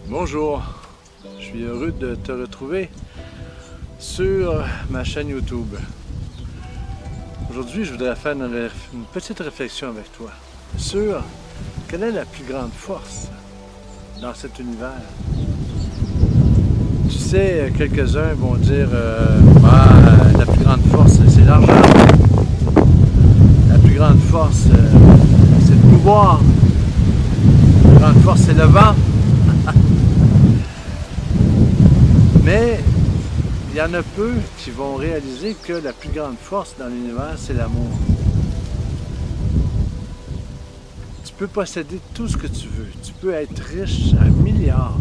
Bonjour, je suis heureux de te retrouver sur ma chaîne YouTube. Aujourd'hui, je voudrais faire une petite réflexion avec toi sur quelle est la plus grande force dans cet univers. Tu sais, quelques-uns vont dire la plus grande force, c'est l'argent. La plus grande force, c'est le pouvoir. La plus grande force, c'est le vent. Mais il y en a peu qui vont réaliser que la plus grande force dans l'univers, c'est l'amour. Tu peux posséder tout ce que tu veux. Tu peux être riche à milliards.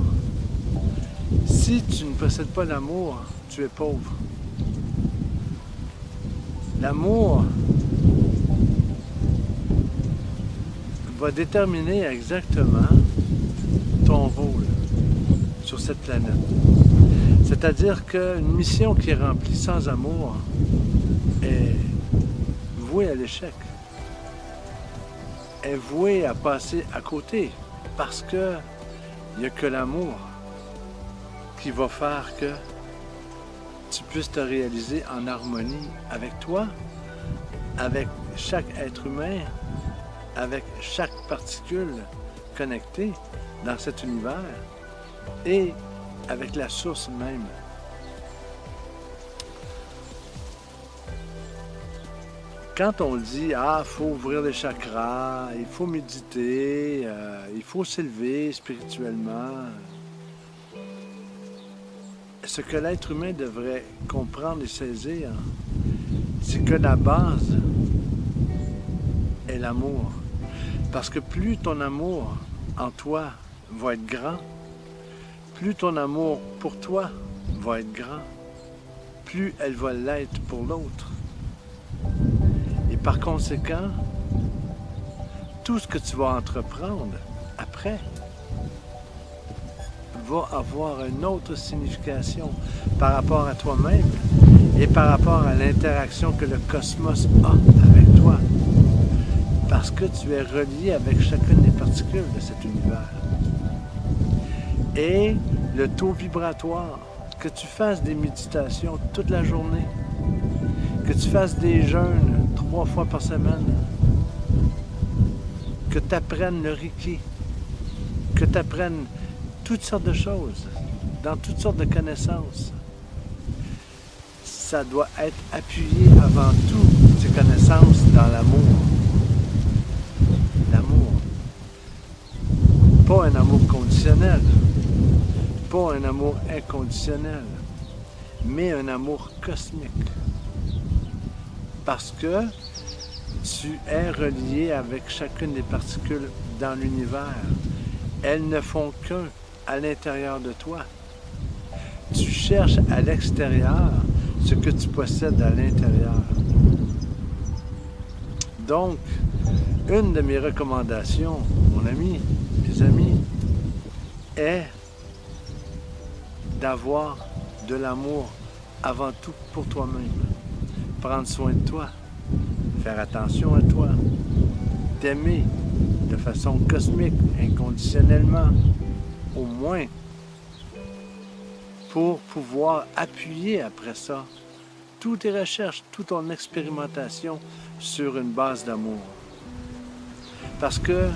Si tu ne possèdes pas l'amour, tu es pauvre. L'amour va déterminer exactement ton rôle sur cette planète. C'est-à-dire qu'une mission qui est remplie sans amour est vouée à l'échec, est vouée à passer à côté, parce qu'il n'y a que l'amour qui va faire que tu puisses te réaliser en harmonie avec toi, avec chaque être humain, avec chaque particule connectée dans cet univers et avec la source même. Quand on dit il faut ouvrir les chakras, il faut méditer, il faut s'élever spirituellement, ce que l'être humain devrait comprendre et saisir, c'est que la base est l'amour. Parce que plus ton amour en toi va être grand, plus ton amour pour toi va être grand, plus elle va l'être pour l'autre. Et par conséquent, tout ce que tu vas entreprendre après va avoir une autre signification par rapport à toi-même et par rapport à l'interaction que le cosmos a avec toi. Parce que tu es relié avec chacune des particules de cet univers. Et le taux vibratoire, que tu fasses des méditations toute la journée, que tu fasses des jeûnes 3 fois par semaine, que tu apprennes le Reiki, que tu apprennes toutes sortes de choses, dans toutes sortes de connaissances, ça doit être appuyé avant tout, ces connaissances, dans l'amour. L'amour. Pas un amour conditionnel, pas un amour inconditionnel, mais un amour cosmique. Parce que tu es relié avec chacune des particules dans l'univers. Elles ne font qu'un à l'intérieur de toi. Tu cherches à l'extérieur ce que tu possèdes à l'intérieur. Donc, une de mes recommandations, mon ami, mes amis, est d'avoir de l'amour avant tout pour toi-même. Prendre soin de toi, faire attention à toi, t'aimer de façon cosmique, inconditionnellement, au moins, pour pouvoir appuyer après ça toutes tes recherches, toute ton expérimentation sur une base d'amour. Parce que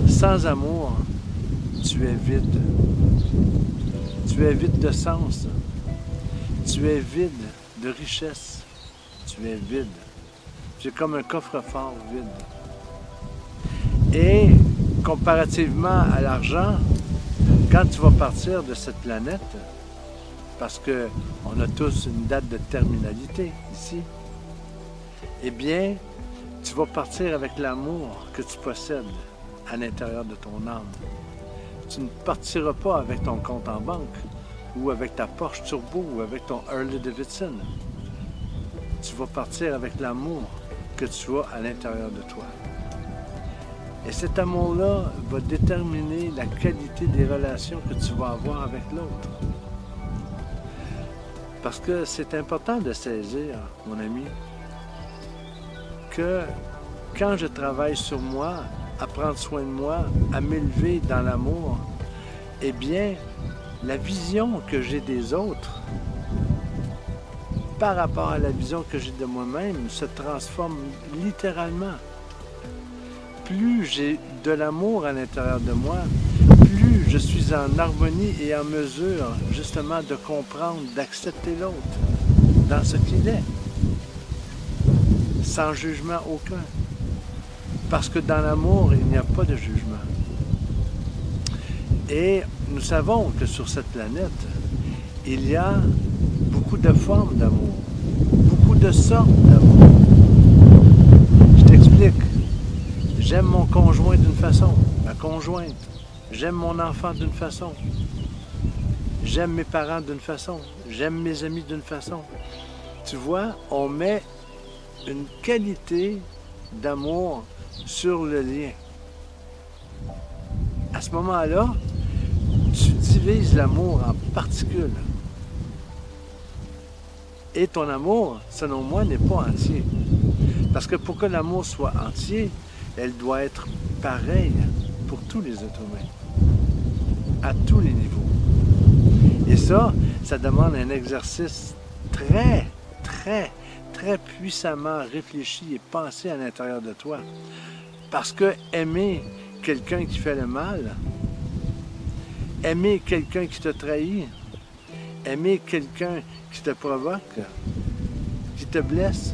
sans amour, tu es vide. Tu es vide de sens. Tu es vide de richesse. Tu es vide. Tu es comme un coffre-fort vide. Et comparativement à l'argent, quand tu vas partir de cette planète, parce qu'on a tous une date de terminalité ici, eh bien, tu vas partir avec l'amour que tu possèdes à l'intérieur de ton âme. Tu ne partiras pas avec ton compte en banque, ou avec ta Porsche Turbo, ou avec ton Harley Davidson. Tu vas partir avec l'amour que tu as à l'intérieur de toi. Et cet amour-là va déterminer la qualité des relations que tu vas avoir avec l'autre. Parce que c'est important de saisir, mon ami, que quand je travaille sur moi, à prendre soin de moi, à m'élever dans l'amour, eh bien, la vision que j'ai des autres par rapport à la vision que j'ai de moi-même se transforme littéralement. Plus j'ai de l'amour à l'intérieur de moi, plus je suis en harmonie et en mesure justement de comprendre, d'accepter l'autre dans ce qu'il est, sans jugement aucun. Parce que dans l'amour, il n'y a pas de jugement. Et nous savons que sur cette planète, il y a beaucoup de formes d'amour, beaucoup de sortes d'amour. Je t'explique. J'aime mon conjoint d'une façon, ma conjointe. J'aime mon enfant d'une façon. J'aime mes parents d'une façon. J'aime mes amis d'une façon. Tu vois, on met une qualité d'amour sur le lien. À ce moment-là, tu divises l'amour en particules. Et ton amour, selon moi, n'est pas entier. Parce que pour que l'amour soit entier, elle doit être pareille pour tous les êtres humains, à tous les niveaux. Et ça demande un exercice très, très, très puissamment réfléchi et pensé à l'intérieur de toi. Parce que aimer quelqu'un qui fait le mal, aimer quelqu'un qui te trahit, aimer quelqu'un qui te provoque, qui te blesse,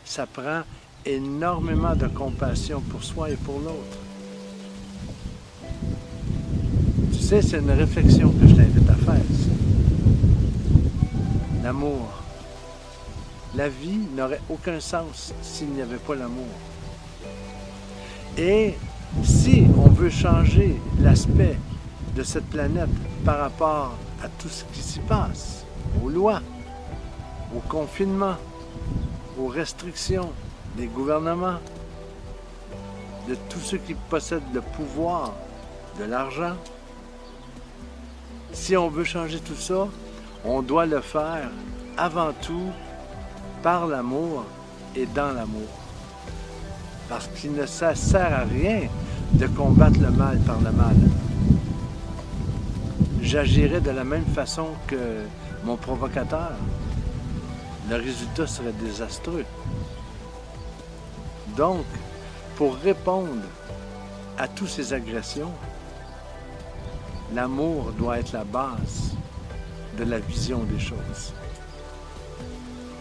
ça prend énormément de compassion pour soi et pour l'autre. Tu sais, c'est une réflexion que je t'invite à faire. L'amour. La vie n'aurait aucun sens s'il n'y avait pas l'amour. Et si on veut changer l'aspect de cette planète par rapport à tout ce qui s'y passe, aux lois, au confinement, aux restrictions des gouvernements, de tous ceux qui possèdent le pouvoir, de l'argent, si on veut changer tout ça, on doit le faire avant tout par l'amour et dans l'amour. Parce qu'il ne sert à rien de combattre le mal par le mal. J'agirais de la même façon que mon provocateur. Le résultat serait désastreux. Donc, pour répondre à toutes ces agressions, l'amour doit être la base de la vision des choses.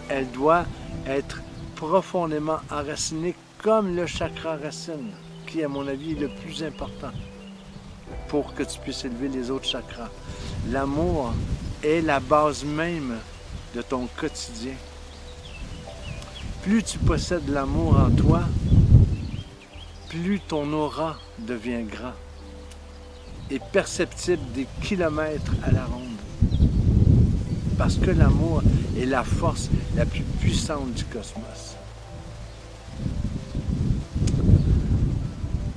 Elle doit être profondément enracinée comme le chakra racine, qui, à mon avis, est le plus important pour que tu puisses élever les autres chakras. L'amour est la base même de ton quotidien. Plus tu possèdes l'amour en toi, plus ton aura devient grand et perceptible des kilomètres à la ronde. Parce que l'amour est la force la plus puissante du cosmos.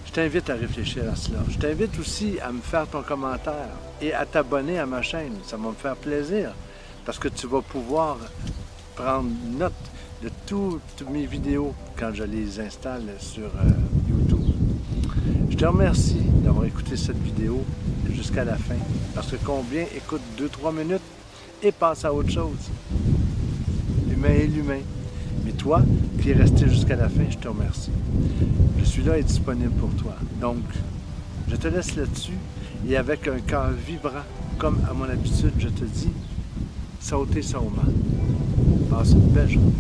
Je t'invite à réfléchir à cela. Je t'invite aussi à me faire ton commentaire et à t'abonner à ma chaîne. Ça va me faire plaisir parce que tu vas pouvoir prendre note de toutes mes vidéos quand je les installe sur YouTube. Je te remercie d'avoir écouté cette vidéo jusqu'à la fin parce que combien écoute 2-3 minutes et passe à autre chose? L'humain est l'humain. Mais toi, qui es resté jusqu'à la fin, je te remercie. Je suis là et disponible pour toi. Donc, je te laisse là-dessus et avec un cœur vibrant, comme à mon habitude, je te dis, sautez sûrement. Passe une belle journée.